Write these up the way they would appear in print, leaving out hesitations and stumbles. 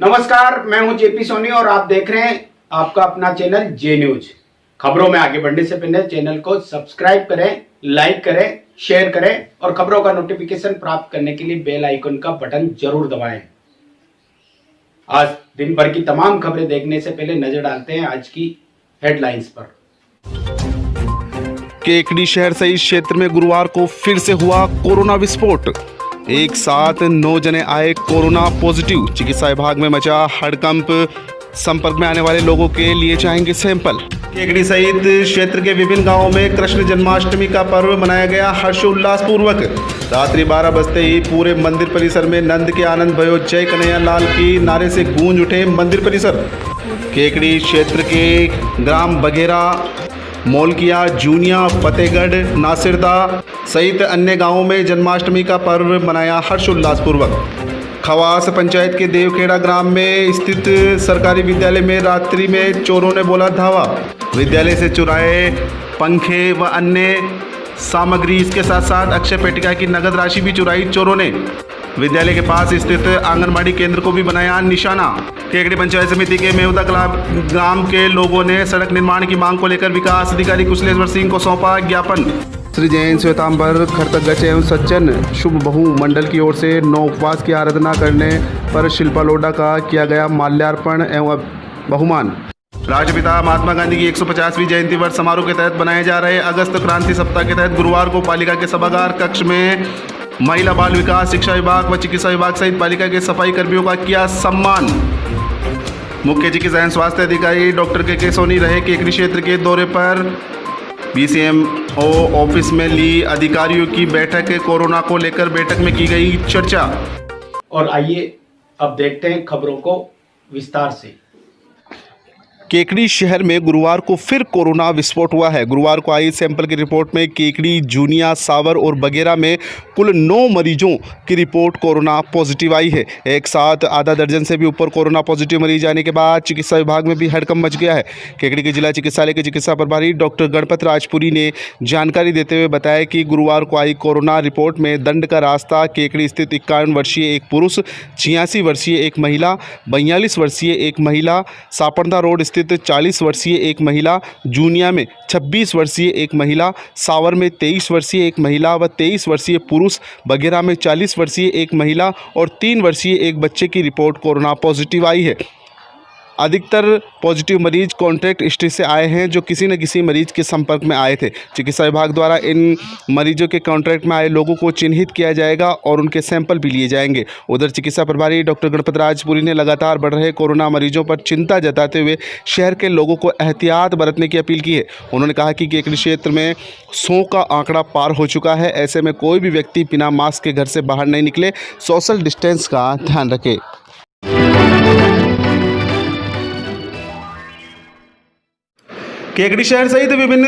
नमस्कार, मैं हूं जेपी सोनी और आप देख रहे हैं आपका अपना चैनल जे न्यूज। खबरों में आगे बढ़ने से पहले चैनल को सब्सक्राइब करें, लाइक करें, शेयर करें और खबरों का नोटिफिकेशन प्राप्त करने के लिए बेल आइकन का बटन जरूर दबाएं। आज दिन भर की तमाम खबरें देखने से पहले नजर डालते हैं आज की हेडलाइंस पर। केकड़ी शहर सहित क्षेत्र में गुरुवार को फिर से हुआ कोरोना विस्फोट। एक साथ 9 जने आए कोरोना पॉजिटिव। चिकित्सा विभाग में मचा हड़कंप। संपर्क में आने वाले लोगों के लिए जाएंगे सैंपल। केकड़ी सहित क्षेत्र के विभिन्न गांवों में कृष्ण जन्माष्टमी का पर्व मनाया गया हर्षोल्लास पूर्वक। रात्रि 12 बजते ही पूरे मंदिर परिसर में नंद के आनंद भयो जय कन्हैया लाल की नारे से गूंज उठे मंदिर परिसर। केकड़ी क्षेत्र के ग्राम बघेरा, मोलकिया, जूनिया, फतेहगढ़, नासिरदा सहित अन्य गांवों में जन्माष्टमी का पर्व मनाया हर्षोल्लास पूर्वक। खवास पंचायत के देवखेड़ा ग्राम में स्थित सरकारी विद्यालय में रात्रि में चोरों ने बोला धावा। विद्यालय से चुराए पंखे व अन्य सामग्री, इसके साथ साथ अक्षय पेटिका की नगद राशि भी चुराई चोरों ने। विद्यालय के पास स्थित आंगनबाड़ी केंद्र को भी बनाया निशाना। केकड़ी पंचायत समिति के मेहुदा ग्राम के लोगों ने सड़क निर्माण की मांग को लेकर विकास अधिकारी कुशलेश्वर सिंह को सौंपा ज्ञापन। श्री जैन श्वेतांबर खरतगच एवं सज्जन शुभ बहु मंडल की ओर से 9 उपवास की आराधना करने पर शिल्पा लोढ़ा का किया गया माल्यार्पण एवं बहुमान। राष्ट्रपिता महात्मा गांधी की 150वीं जयंती वर्ष समारोह के तहत बनाए जा रहे अगस्त क्रांति सप्ताह के तहत गुरुवार को पालिका के सभागार कक्ष में महिला बाल विकास, शिक्षा विभाग व चिकित्सा विभाग सहित पालिका के सफाई कर्मियों का किया सम्मान। मुख्य चिकित्सा एवं स्वास्थ्य अधिकारी डॉक्टर के सोनी रहे केकड़ी क्षेत्र के दौरे पर। बीसीएमओ ऑफिस में ली अधिकारियों की बैठक। कोरोना को लेकर बैठक में की गई चर्चा। और आइए अब देखते हैं खबरों को विस्तार से। केकड़ी शहर में गुरुवार को फिर कोरोना विस्फोट हुआ है। गुरुवार को आई सैंपल की रिपोर्ट में केकड़ी, जूनिया, सावर और बघेरा में कुल 9 मरीजों की रिपोर्ट कोरोना पॉजिटिव आई है। एक साथ आधा दर्जन से भी ऊपर कोरोना पॉजिटिव मरीज आने के बाद चिकित्सा विभाग में भी हड़कंप मच गया है। केकड़ी के जिला चिकित्सालय के चिकित्सा प्रभारी डॉक्टर गणपत राजपुरी ने जानकारी देते हुए बताया कि गुरुवार को आई कोरोना रिपोर्ट में दंड का रास्ता केकड़ी स्थित 51 वर्षीय एक पुरुष, 86 वर्षीय एक महिला, 42 वर्षीय एक महिला, सापड़दा रोड स्थित 40 वर्षीय एक महिला, जूनिया में 26 वर्षीय एक महिला, सावर में 23 वर्षीय एक महिला व 23 वर्षीय पुरुष, बघेरा में 40 वर्षीय एक महिला और 3 वर्षीय एक बच्चे की रिपोर्ट कोरोना पॉजिटिव आई है। अधिकतर पॉजिटिव मरीज कॉन्टैक्ट हिस्ट्री से आए हैं जो किसी न किसी मरीज के संपर्क में आए थे। चिकित्सा विभाग द्वारा इन मरीजों के कॉन्टैक्ट में आए लोगों को चिन्हित किया जाएगा और उनके सैंपल भी लिए जाएंगे। उधर चिकित्सा प्रभारी डॉक्टर गणपत राजपुरी ने लगातार बढ़ रहे कोरोना मरीजों पर चिंता जताते हुए शहर के लोगों को एहतियात बरतने की अपील की है। उन्होंने कहा कि केकड़ी क्षेत्र में 100 का आंकड़ा पार हो चुका है। ऐसे में कोई भी व्यक्ति बिना मास्क के घर से बाहर नहीं निकले, सोशल डिस्टेंस का ध्यान रखे। केकड़ी शहर सहित विभिन्न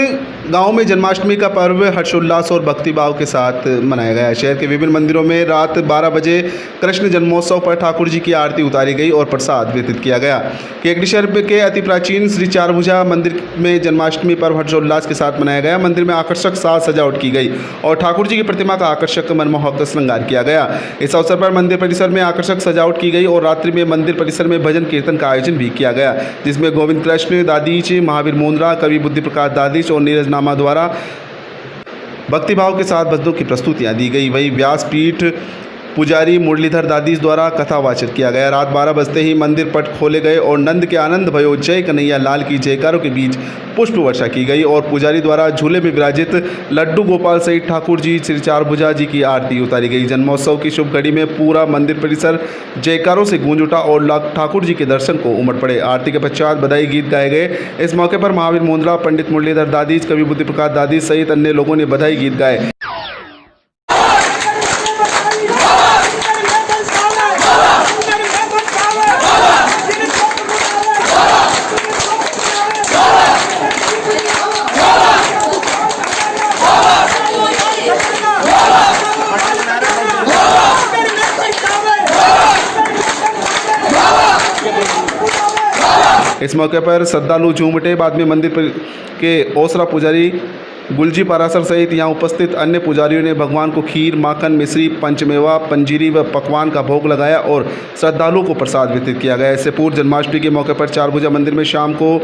गांवों में जन्माष्टमी का पर्व हर्षोल्लास और भक्तिभाव के साथ मनाया गया। शहर के विभिन्न मंदिरों में रात 12 बजे कृष्ण जन्मोत्सव पर ठाकुर जी की आरती उतारी गई और प्रसाद वितरित किया गया। केकड़ी शहर के अति प्राचीन श्री चारभुजा मंदिर में जन्माष्टमी पर्व हर्षोल्लास के साथ मनाया गया। मंदिर में आकर्षक साज सजावट की गई और ठाकुर जी की प्रतिमा का आकर्षक मनमोहक श्रृंगार किया गया। इस अवसर पर मंदिर परिसर में आकर्षक सजावट की गई और रात्रि में मंदिर परिसर में भजन कीर्तन का आयोजन भी किया गया, जिसमें गोविंद कृष्ण दादीच, महावीर मोंद्रा, कवि बुद्धि प्रकाश दादीच और नीरज नामा द्वारा भक्तिभाव के साथ भजनों की प्रस्तुतियां दी गई। वहीं व्यासपीठ पुजारी मुरलीधर दादीज द्वारा कथा वाचन किया गया। रात 12 बजते ही मंदिर पट खोले गए और नंद के आनंद भयो जय कन्हैया लाल की जयकारों के बीच पुष्प वर्षा की गई और पुजारी द्वारा झूले में विराजित लड्डू गोपाल सहित ठाकुर जी श्री चारभुजा जी की आरती उतारी गई। जन्मोत्सव की शुभ घड़ी में पूरा मंदिर परिसर जयकारों से गूंज उठा और लोग ठाकुर जी के दर्शन को उमड़ पड़े। आरती के पश्चात बधाई गीत गाए गए। इस मौके पर महावीर मोंद्रा, पंडित मुरलीधर दादीज, कवि बुद्धि प्रकाश दादीज सहित अन्य लोगों ने बधाई गीत गाए। इस मौके पर श्रद्धालु झूम उठे। बाद में मंदिर के ओसरा पुजारी गुलजी पारासर सहित यहाँ उपस्थित अन्य पुजारियों ने भगवान को खीर, माखन, मिश्री, पंचमेवा, पंजीरी व पकवान का भोग लगाया और श्रद्धालुओं को प्रसाद वितरित किया गया। इससे पूर्व जन्माष्टमी के मौके पर चारभुजा मंदिर में शाम को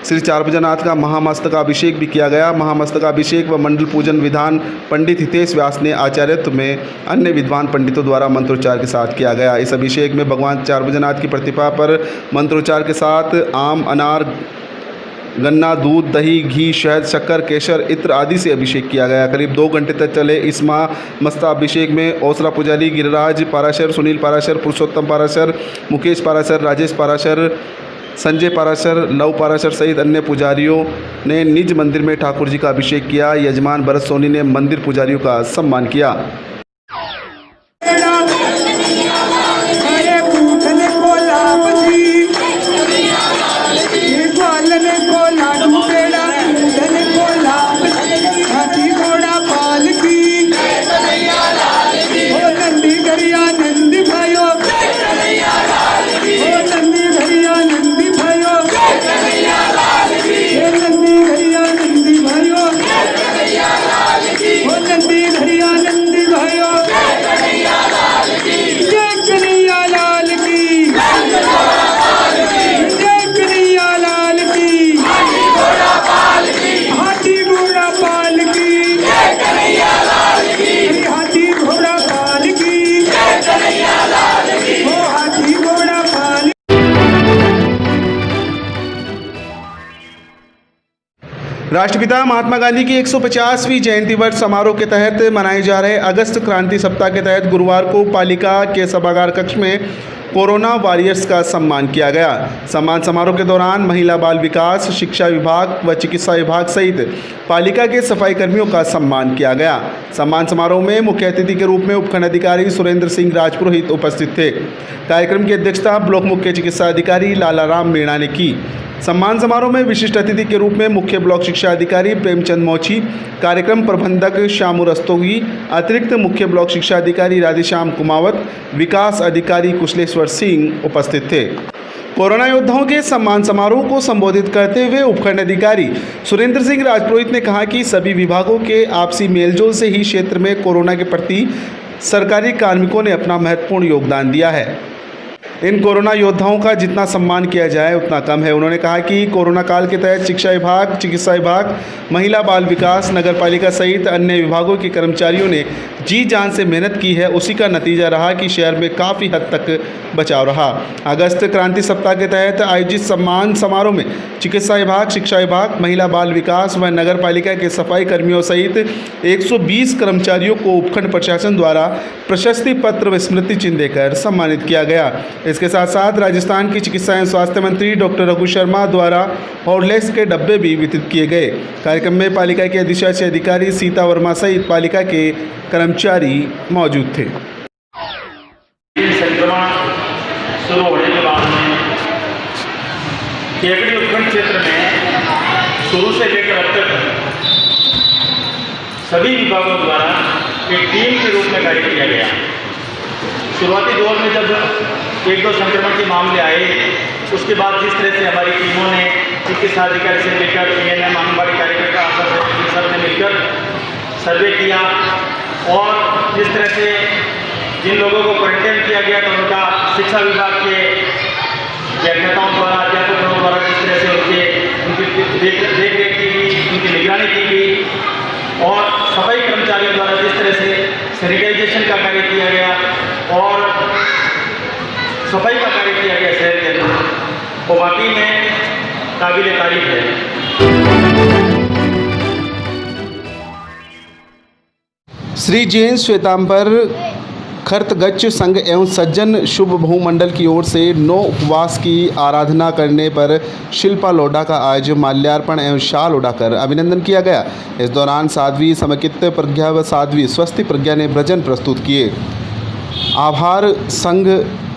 श्री चारभुजानाथ का महामस्तकाभिषेक भी किया गया। महामस्तकाभिषेक व मंडल पूजन विधान पंडित हितेश व्यास ने आचार्यत्व में अन्य विद्वान पंडितों द्वारा मंत्रोच्चार के साथ किया गया। इस अभिषेक में भगवान चारभुजानाथ की प्रतिभा पर मंत्रोच्चार के साथ आम, अनार, गन्ना, दूध, दही, घी, शहद, शक्कर, केसर, इत्र आदि से अभिषेक किया गया। करीब 2 घंटे तक चले इस महामस्तकाभिषेक में ओसरा पुजारी, गिरिराज पाराशर, सुनील पाराशर, पुरुषोत्तम पाराशर, मुकेश पाराशर, राजेश पाराशर, संजय पाराशर, लव पाराशर सहित अन्य पुजारियों ने निज मंदिर में ठाकुर जी का अभिषेक किया। यजमान भरत सोनी ने मंदिर पुजारियों का सम्मान किया। राष्ट्रपिता महात्मा गांधी की 150वीं जयंती वर्ष समारोह के तहत मनाए जा रहे अगस्त क्रांति सप्ताह के तहत गुरुवार को पालिका के सभागार कक्ष में कोरोना वॉरियर्स का सम्मान किया गया। सम्मान समारोह के दौरान महिला बाल विकास, शिक्षा विभाग व चिकित्सा विभाग सहित पालिका के सफाई कर्मियों का सम्मान किया गया। सम्मान समारोह में मुख्य अतिथि के रूप में उपखंड अधिकारी सुरेंद्र सिंह राजपुरोहित उपस्थित थे। कार्यक्रम की अध्यक्षता ब्लॉक मुख्य चिकित्सा अधिकारी लालाराम मीणा ने की। सम्मान समारोह में विशिष्ट अतिथि के रूप में मुख्य ब्लॉक शिक्षा अधिकारी प्रेमचंद मौची, कार्यक्रम प्रबंधक श्यामू रस्तोगी, अतिरिक्त मुख्य ब्लॉक शिक्षा अधिकारी राधेश्याम कुमावत, विकास अधिकारी कुशलेश्वर सिंह उपस्थित थे। कोरोना योद्धाओं के सम्मान समारोह को संबोधित करते हुए उपखंड अधिकारी सुरेंद्र सिंह राजपुरोहित ने कहा कि सभी विभागों के आपसी मेलजोल से ही क्षेत्र में कोरोना के प्रति सरकारी कार्मिकों ने अपना महत्वपूर्ण योगदान दिया है। इन कोरोना योद्धाओं का जितना सम्मान किया जाए उतना कम है। उन्होंने कहा कि कोरोना काल के तहत शिक्षा विभाग, चिकित्सा विभाग, महिला बाल विकास, नगर पालिका सहित अन्य विभागों के कर्मचारियों ने जी जान से मेहनत की है। उसी का नतीजा रहा कि शहर में काफ़ी हद तक बचाव रहा। अगस्त क्रांति सप्ताह के तहत आयोजित सम्मान समारोह में चिकित्सा विभाग, शिक्षा विभाग, महिला बाल विकास व नगर पालिका के सफाई कर्मियों सहित 120 कर्मचारियों को उपखंड प्रशासन द्वारा प्रशस्ति पत्र व स्मृति चिन्ह देकर सम्मानित किया गया। इसके साथ साथ राजस्थान की चिकित्सा एवं स्वास्थ्य मंत्री डॉक्टर रघु शर्मा द्वारा हॉर्लिक्स के डब्बे भी वितरित किए गए। कार्यक्रम में पालिका के अधिशासी अधिकारी सीता वर्मा सहित पालिका के कर्मचारी मौजूद थे। संक्रमण शुरू होने के बाद में केकड़ी उपखंड क्षेत्र में शुरू से लेकर अब तक सभी विभागों द्वारा एक टीम के रूप में कार्य किया गया। शुरुआती दौर में जब 1-2 संक्रमण के मामले आए, उसके बाद जिस तरह से हमारी टीमों ने चिकित्सा अधिकारी से लेकर ANM आंगनबाड़ी कार्यकर्ता सब ने मिलकर सर्वे किया और जिस तरह से जिन लोगों को क्वारंटाइन किया गया तो उनका शिक्षा विभाग के व्याख्याताओं द्वारा, अध्यापकों द्वारा जिस तरह से उनकी देख रेख की गई, उनकी निगरानी की गई और सफाई कर्मचारियों द्वारा जिस तरह से सैनिटाइजेशन का कार्य किया गया और सफाई का कार्य किया गया शहर के अंदर, वो वाकई में काबिल तारीफ है। श्री जैन श्वेतांबर खरतगच्छ संघ एवं सज्जन शुभ भूमंडल की ओर से 9 उपवास की आराधना करने पर शिल्पा लोढ़ा का आज माल्यार्पण एवं शाल उड़ाकर अभिनंदन किया गया। इस दौरान साध्वी समकित प्रज्ञा व साध्वी स्वस्ति प्रज्ञा ने भजन प्रस्तुत किए। आभार संघ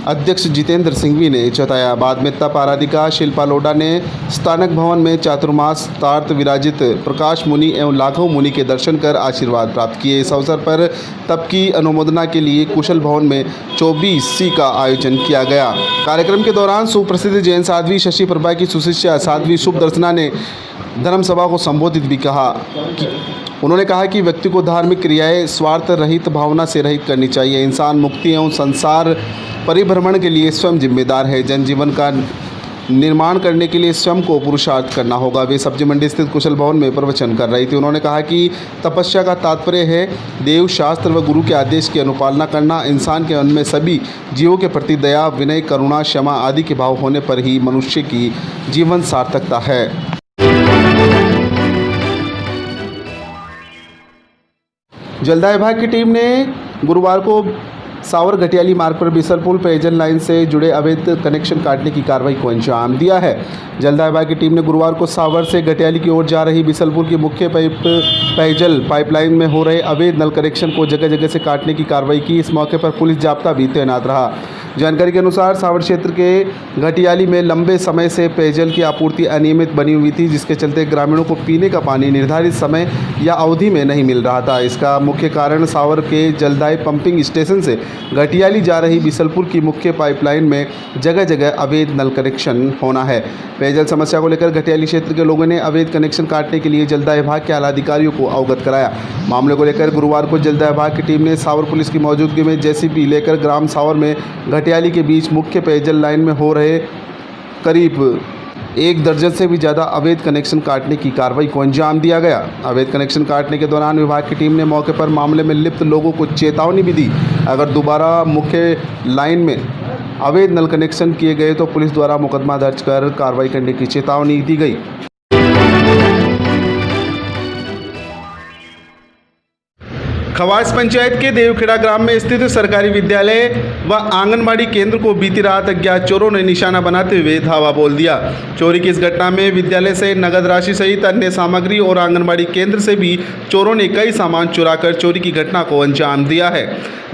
अध्यक्ष जितेंद्र सिंघवी ने जताया। बाद में तप आराधिका शिल्पा लोढ़ा ने स्थानक भवन में चातुर्मास तार्त विराजित प्रकाश मुनि एवं लाघव मुनि के दर्शन कर आशीर्वाद प्राप्त किए। इस अवसर पर तप की अनुमोदना के लिए कुशल भवन में 24C का आयोजन किया गया। कार्यक्रम के दौरान सुप्रसिद्ध जैन साध्वी शशि प्रभा की सुशिष्या साध्वी शुभ दर्शना ने धर्म सभा को संबोधित भी कहा कि उन्होंने कहा कि व्यक्ति को धार्मिक क्रियाएं स्वार्थ रहित भावना से रहित करनी चाहिए। इंसान मुक्ति एवं संसार परिभ्रमण के लिए स्वयं जिम्मेदार है। जनजीवन का निर्माण करने के लिए स्वयं को पुरुषार्थ करना होगा। वे सब्जी मंडी स्थित कुशल भवन में प्रवचन कर रही थी। उन्होंने कहा कि तपस्या का तात्पर्य है देव शास्त्र व गुरु के आदेश की अनुपालना करना। इंसान के मन में सभी जीवों के प्रति दया, विनय, करुणा, क्षमा आदि के भाव होने पर ही मनुष्य की जीवन सार्थकता है। जलदाय विभाग की टीम ने गुरुवार को सावर घटियाली मार्ग पर बिसलपुर पेयजल लाइन से जुड़े अवैध कनेक्शन काटने की कार्रवाई को अंजाम दिया है। जलदाय विभाग की टीम ने गुरुवार को सावर से घटियाली की ओर जा रही बिसलपुर की मुख्य पेयजल पाइपलाइन में हो रहे अवैध नल कनेक्शन को जगह जगह से काटने की कार्रवाई की। इस मौके पर पुलिस जाब्ता भी तैनात रहा। जानकारी के अनुसार सावर क्षेत्र के घटियाली में लंबे समय से पेयजल की आपूर्ति अनियमित बनी हुई थी, जिसके चलते ग्रामीणों को पीने का पानी निर्धारित समय या अवधि में नहीं मिल रहा था। इसका मुख्य कारण सावर के जलदाय पंपिंग स्टेशन से घटियाली जा रही बिसलपुर की मुख्य पाइपलाइन में जगह जगह अवैध नल कनेक्शन होना है। पेयजल समस्या को लेकर घटियाली क्षेत्र के लोगों ने अवैध कनेक्शन काटने के लिए जलदाय विभाग के आला अधिकारियों को अवगत कराया। मामले को लेकर गुरुवार को जलदाय विभाग की टीम ने सावर पुलिस की मौजूदगी में जेसीबी लेकर ग्राम सावर में घटियाली के बीच मुख्य पेयजल लाइन में हो रहे करीब 1 दर्जन से भी ज़्यादा अवैध कनेक्शन काटने की कार्रवाई को अंजाम दिया गया। अवैध कनेक्शन काटने के दौरान विभाग की टीम ने मौके पर मामले में लिप्त लोगों को चेतावनी भी दी। अगर दोबारा मुख्य लाइन में अवैध नल कनेक्शन किए गए तो पुलिस द्वारा मुकदमा दर्ज कर कार्रवाई करने की चेतावनी दी गई। खवास पंचायत के देवखेड़ा ग्राम में स्थित सरकारी विद्यालय व आंगनबाड़ी केंद्र को बीती रात अज्ञात चोरों ने निशाना बनाते हुए धावा बोल दिया। चोरी की इस घटना में विद्यालय से नगद राशि सहित अन्य सामग्री और आंगनबाड़ी केंद्र से भी चोरों ने कई सामान चुराकर चोरी की घटना को अंजाम दिया है।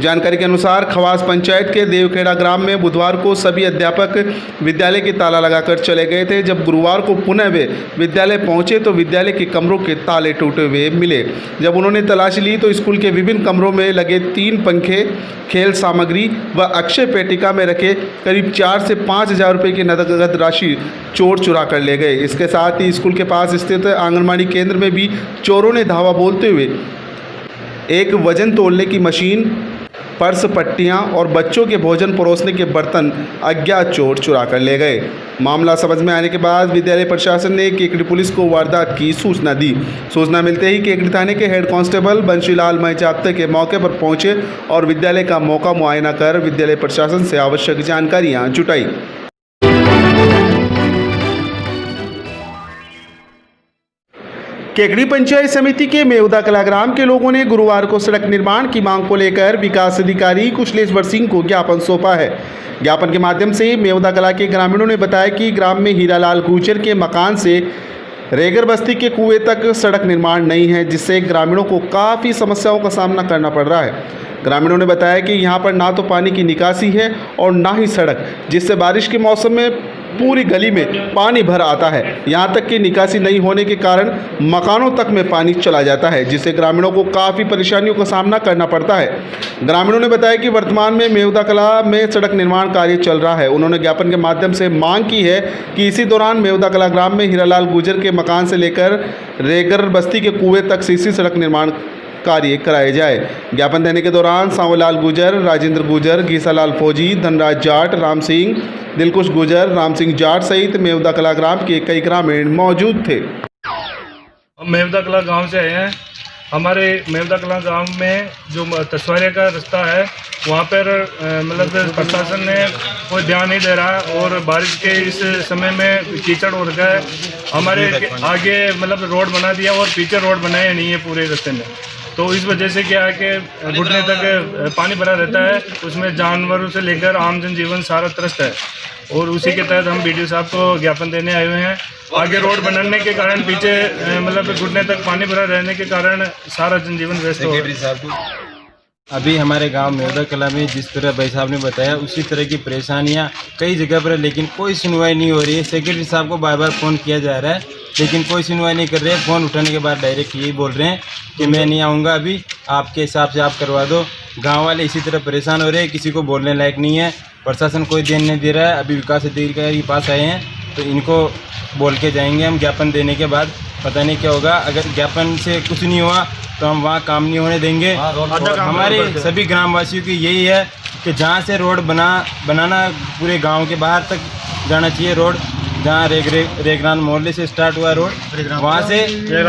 जानकारी के अनुसार खवास पंचायत के देवखेड़ा ग्राम में बुधवार को सभी अध्यापक विद्यालय के ताला लगाकर चले गए थे। जब गुरुवार को पुनः वे विद्यालय पहुंचे तो विद्यालय के कमरों के ताले टूटे हुए मिले। जब उन्होंने तलाशी ली तो स्कूल के विभिन्न कमरों में लगे 3 पंखे, खेल सामग्री व अक्षय पेटिका में रखे करीब 4 से 5 हज़ार रुपये की नकद राशि चोर चुरा कर ले गए। इसके साथ ही स्कूल के पास स्थित आंगनबाड़ी केंद्र में भी चोरों ने धावा बोलते हुए एक वजन तोलने की मशीन, पर्स, पट्टियां और बच्चों के भोजन परोसने के बर्तन अज्ञात चोर चुरा कर ले गए। मामला समझ में आने के बाद विद्यालय प्रशासन ने केकड़ी पुलिस को वारदात की सूचना दी। सूचना मिलते ही केकड़ी थाने के हेड कांस्टेबल बंशीलाल महिजाप्ते के मौके पर पहुंचे और विद्यालय का मौका मुआयना कर विद्यालय प्रशासन से आवश्यक जानकारियां जुटाई। केकड़ी पंचायत समिति के मेवदा कला ग्राम के लोगों ने गुरुवार को सड़क निर्माण की मांग को लेकर विकास अधिकारी कुशलेश्वर सिंह को ज्ञापन सौंपा है। ज्ञापन के माध्यम से मेवदा कला के ग्रामीणों ने बताया कि ग्राम में हीरालाल गुर्जर के मकान से रेगर बस्ती के कुएं तक सड़क निर्माण नहीं है, जिससे ग्रामीणों को काफ़ी समस्याओं का सामना करना पड़ रहा है। ग्रामीणों ने बताया कि यहाँ पर ना तो पानी की निकासी है और ना ही सड़क, जिससे बारिश के मौसम में पूरी गली में पानी भर आता है। यहाँ तक कि निकासी नहीं होने के कारण मकानों तक में पानी चला जाता है, जिससे ग्रामीणों को काफ़ी परेशानियों का सामना करना पड़ता है। ग्रामीणों ने बताया कि वर्तमान में मेवदा कला में सड़क निर्माण कार्य चल रहा है। उन्होंने ज्ञापन के माध्यम से मांग की है कि इसी दौरान मेवदा कला ग्राम में हीरालाल गुर्जर के मकान से लेकर रेगर बस्ती के कुएं तक सीसी सड़क निर्माण कार्य कराए जाए। ज्ञापन देने के दौरान सांवलाल गुर्जर, राजेंद्र गुर्जर, घीसालाल फौजी, धनराज जाट, राम सिंह, दिलकुश गुर्जर, राम सिंह जाट सहित मेवदा कला ग्राम के कई ग्रामीण मौजूद थे। हम मेवदा कला गांव से आए हैं। हमारे मेवदा कला गांव में जो तस्वारिया का रास्ता है वहाँ पर मतलब प्रशासन ने कोई ध्यान नहीं दे रहा है और बारिश के इस समय में कीचड़ हो रखा है। हमारे आगे मतलब रोड बना दिया और पीछे रोड बनाया नहीं है पूरे रास्ते में, तो इस वजह से क्या है कि घुटने तक पानी भरा रहता है। उसमें जानवरों से लेकर आम जनजीवन सारा त्रस्त है और उसी के तहत हम बीडीओ साहब को ज्ञापन देने आए हुए हैं। आगे रोड बनने के कारण पीछे मतलब घुटने तक पानी भरा रहने के कारण सारा जनजीवन व्यस्त हो रहा है। अभी हमारे गांव मेवदा कला में जिस तरह भाई साहब ने बताया उसी तरह की परेशानियां कई जगह पर है, लेकिन कोई सुनवाई नहीं हो रही है। सेक्रेटरी साहब को बार बार फ़ोन किया जा रहा है लेकिन कोई सुनवाई नहीं कर रहे हैं। फ़ोन उठाने के बाद डायरेक्ट यही बोल रहे हैं कि मैं नहीं आऊँगा, अभी आपके हिसाब से आप करवा दो। गाँव वाले इसी तरह परेशान हो रहे हैं, किसी को बोलने लायक नहीं है। प्रशासन कोई ध्यान नहीं दे रहा है। अभी विकास अधिकारी के पास आए हैं तो इनको बोल के जाएंगे हम ज्ञापन देने के बाद पता नहीं क्या होगा। अगर ज्ञापन से कुछ नहीं हुआ तो हम वहाँ काम नहीं होने देंगे। हमारे सभी ग्रामवासियों की यही है कि जहाँ से रोड बनाना पूरे गांव के बाहर तक जाना चाहिए। रोड जहाँ रेगरान मोहल्ले से स्टार्ट हुआ रोड, वहाँ से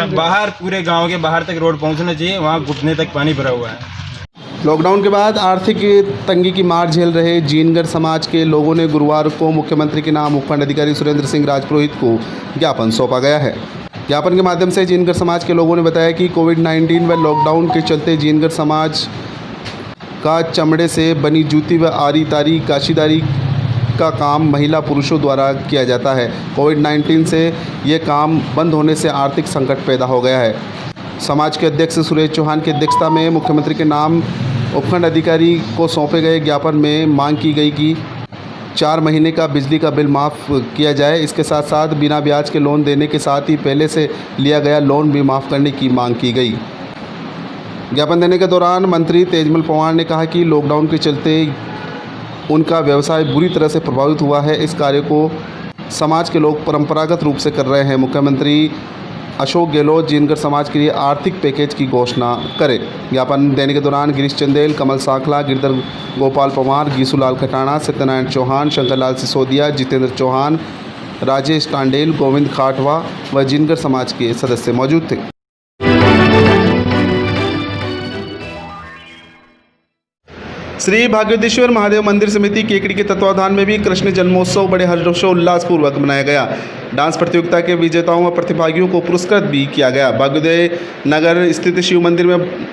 बाहर पूरे गांव के बाहर तक रोड पहुँचना चाहिए। वहाँ घुटने तक पानी भरा हुआ है। लॉकडाउन के बाद आर्थिक तंगी की मार झेल रहे जीनगर समाज के लोगों ने गुरुवार को मुख्यमंत्री के नाम उपखंड अधिकारी सुरेंद्र सिंह राजपुरोहित को ज्ञापन सौंपा गया है। ज्ञापन के माध्यम से जीनगर समाज के लोगों ने बताया कि कोविड-19 व लॉकडाउन के चलते जीनगर समाज का चमड़े से बनी जूती व आरी तारी काशीदारी का काम महिला पुरुषों द्वारा किया जाता है। कोविड-19 से ये काम बंद होने से आर्थिक संकट पैदा हो गया है। समाज के अध्यक्ष सुरेश चौहान की अध्यक्षता में मुख्यमंत्री के नाम उपखंड अधिकारी को सौंपे गए ज्ञापन में मांग की गई कि 4 महीने का बिजली का बिल माफ़ किया जाए। इसके साथ साथ बिना ब्याज के लोन देने के साथ ही पहले से लिया गया लोन भी माफ़ करने की मांग की गई। ज्ञापन देने के दौरान मंत्री तेजमल पवार ने कहा कि लॉकडाउन के चलते उनका व्यवसाय बुरी तरह से प्रभावित हुआ है। इस कार्य को समाज के लोग परंपरागत रूप से कर रहे हैं। मुख्यमंत्री अशोक गहलोत जीनगर समाज के लिए आर्थिक पैकेज की घोषणा करें। ज्ञापन देने के दौरान गिरीश चंदेल, कमल सांखला, गिरधर गोपाल पवार, गीसूलाल खटाणा, सत्यनारायण चौहान, शंकरलाल सिसोदिया, जितेंद्र चौहान, राजेश टांडेल, गोविंद खाटवा व जीनगर समाज के सदस्य मौजूद थे। श्री भाग्योदेश्वर महादेव मंदिर समिति केकड़ी के तत्वाधान में भी कृष्ण जन्मोत्सव बड़े हर्षोल्लासपूर्वक मनाया गया। डांस प्रतियोगिता के विजेताओं व प्रतिभागियों को पुरस्कृत भी किया गया। भाग्योदय नगर स्थित शिव मंदिर में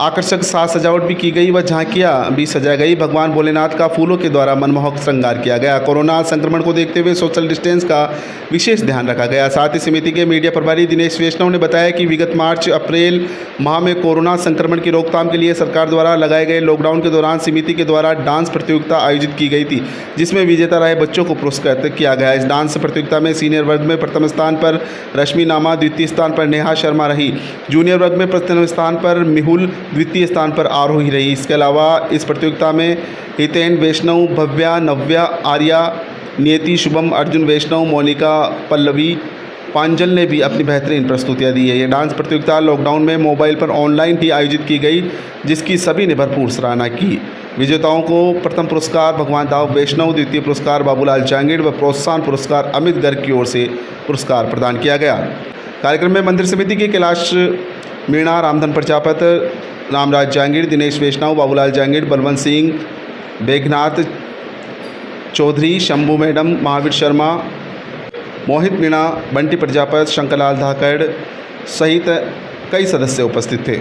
आकर्षक साज सजावट भी की गई व झांकियां भी सजाई गई। भगवान भोलेनाथ का फूलों के द्वारा मनमोहक श्रृंगार किया गया। कोरोना संक्रमण को देखते हुए सोशल डिस्टेंस का विशेष ध्यान रखा गया। साथ ही समिति के मीडिया प्रभारी दिनेश वैष्णव ने बताया कि विगत मार्च अप्रैल माह में कोरोना संक्रमण की रोकथाम के लिए सरकार द्वारा लगाए गए लॉकडाउन के दौरान समिति के द्वारा डांस प्रतियोगिता आयोजित की गई थी, जिसमें विजेता रहे बच्चों को पुरस्कृत किया गया। इस डांस प्रतियोगिता में सीनियर वर्ग में प्रथम स्थान पर रश्मि नामा, द्वितीय स्थान पर नेहा शर्मा रही। जूनियर वर्ग में प्रथम स्थान पर मिहुल, द्वितीय स्थान पर आरोही रही। इसके अलावा इस प्रतियोगिता में हितेन वैष्णव, भव्या, नव्या, आर्या, नियति, शुभम, अर्जुन वैष्णव, मोनिका, पल्लवी, पांजल ने भी अपनी बेहतरीन प्रस्तुतियां दी है। ये डांस प्रतियोगिता लॉकडाउन में मोबाइल पर ऑनलाइन ही आयोजित की गई, जिसकी सभी ने भरपूर सराहना की। विजेताओं को प्रथम पुरस्कार भगवान दाव वैष्णव, द्वितीय पुरस्कार बाबूलाल जांगीड़ व प्रोत्साहन पुरस्कार अमित गर्ग की ओर से पुरस्कार प्रदान किया गया। कार्यक्रम में मंदिर समिति के कैलाश मीणा, रामधन प्रजापत, रामराज जांगीड़, दिनेश वैष्णव, बाबूलाल जांगीड़, बलवंत सिंह, बेघनाथ चौधरी, शंभू मैडम, महावीर शर्मा, मोहित मीणा, बंटी प्रजापत, शंकरलाल धाकड़ सहित कई सदस्य उपस्थित थे।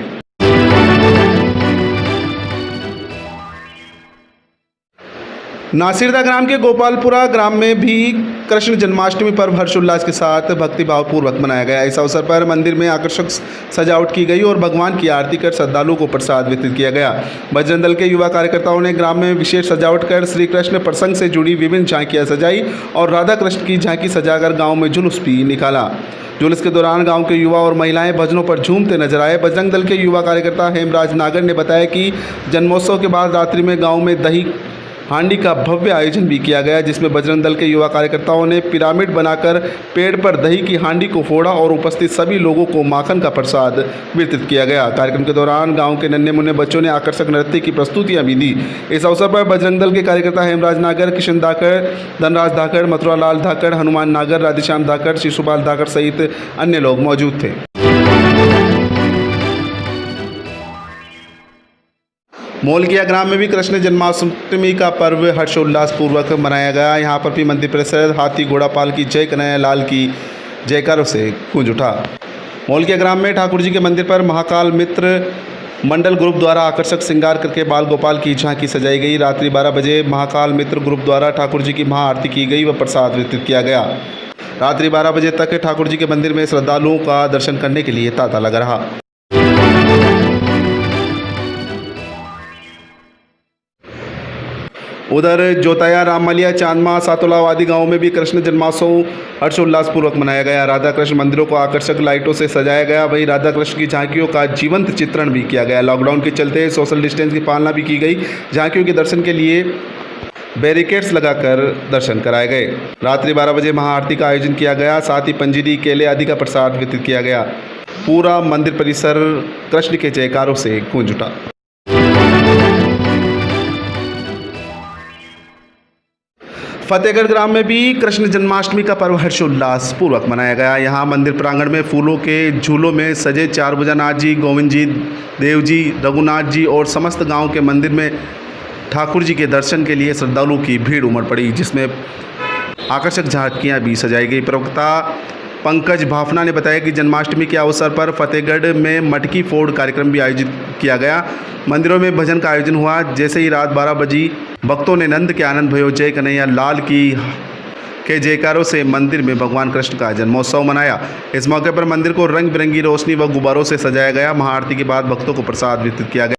नासिरदा ग्राम के गोपालपुरा ग्राम में भी कृष्ण जन्माष्टमी पर्व हर्षोल्लास के साथ भक्तिभाव पूर्वक मनाया गया। इस अवसर पर मंदिर में आकर्षक सजावट की गई और भगवान की आरती कर श्रद्धालुओं को प्रसाद वितरित किया गया। बजरंग दल के युवा कार्यकर्ताओं ने ग्राम में विशेष सजावट कर श्री कृष्ण प्रसंग से जुड़ी विभिन्न झांकियां सजाई और राधा कृष्ण की झांकी सजाकर गाँव में जुलूस भी निकाला। जुलूस के दौरान गांव के युवा और महिलाएं भजनों पर झूमते नजर आए। बजरंग दल के युवा कार्यकर्ता हेमराज नागर ने बताया कि जन्मोत्सव के बाद रात्रि में गांव में दही हांडी का भव्य आयोजन भी किया गया, जिसमें बजरंग दल के युवा कार्यकर्ताओं ने पिरामिड बनाकर पेड़ पर दही की हांडी को फोड़ा और उपस्थित सभी लोगों को माखन का प्रसाद वितरित किया गया। कार्यक्रम के दौरान गांव के नन्हे मुन्ने बच्चों ने आकर्षक नृत्य की प्रस्तुतियां भी दी। इस अवसर पर बजरंग दल के कार्यकर्ता हेमराज नागर, किशन धाकड़, धनराज धाकड़, मथुरालाल धाकड़, हनुमान नागर, राधेश्याम धाकड़, शिशुपाल धाकड़ सहित अन्य लोग मौजूद थे। मोलकिया ग्राम में भी कृष्ण जन्माष्टमी का पर्व हर्षोल्लास पूर्वक मनाया गया। यहाँ पर भी मंदिर परिसर हाथी घोड़ा पाल की जय कन्हैया लाल की जयकारों से गूंज उठा। मोलकिया ग्राम में ठाकुर जी के मंदिर पर महाकाल मित्र मंडल ग्रुप द्वारा आकर्षक श्रृंगार करके बाल गोपाल की झांकी सजाई गई। रात्रि 12 बजे महाकाल मित्र ग्रुप द्वारा ठाकुर जी की महाआरती की गई व प्रसाद वितरित किया गया। रात्रि 12 बजे तक ठाकुर जी के मंदिर में श्रद्धालुओं का दर्शन करने के लिए तांता लगा रहा। उधर जोताया, राममलिया, चांदमा, सातोला आदि गांवों में भी कृष्ण जन्मोत्सव हर्षोल्लासपूर्वक मनाया गया। राधा कृष्ण मंदिरों को आकर्षक लाइटों से सजाया गया। वहीं राधा कृष्ण की झांकियों का जीवंत चित्रण भी किया गया। लॉकडाउन के चलते सोशल डिस्टेंस की पालना भी की गई। झांकियों के दर्शन के लिए बैरिकेड्स लगाकर दर्शन कराए गए। रात्रि 12 बजे महाआरती का आयोजन किया गया। साथ ही पंजीरी, केले आदि का प्रसाद वितरित किया गया। पूरा मंदिर परिसर कृष्ण के जयकारों से गूंज उठा। फतेहगढ़ ग्राम में भी कृष्ण जन्माष्टमी का पर्व हर्षोल्लास पूर्वक मनाया गया। यहाँ मंदिर प्रांगण में फूलों के झूलों में सजे चारभुजानाथ जी, गोविंद जी, देव जी, रघुनाथ जी और समस्त गांव के मंदिर में ठाकुर जी के दर्शन के लिए श्रद्धालुओं की भीड़ उमड़ पड़ी, जिसमें आकर्षक झांकियाँ भी सजाई गई। प्रवक्ता पंकज भाफना ने बताया कि जन्माष्टमी के अवसर पर फतेहगढ़ में मटकी फोड़ कार्यक्रम भी आयोजित किया गया। मंदिरों में भजन का आयोजन हुआ। जैसे ही रात 12 बजी भक्तों ने नंद के आनंद भयो जय कन्हैया लाल के जयकारों से मंदिर में भगवान कृष्ण का जन्मोत्सव मनाया। इस मौके पर मंदिर को रंग बिरंगी रोशनी व गुब्बारों से सजाया गया। महाआरती के बाद भक्तों को प्रसाद वितरित किया गया।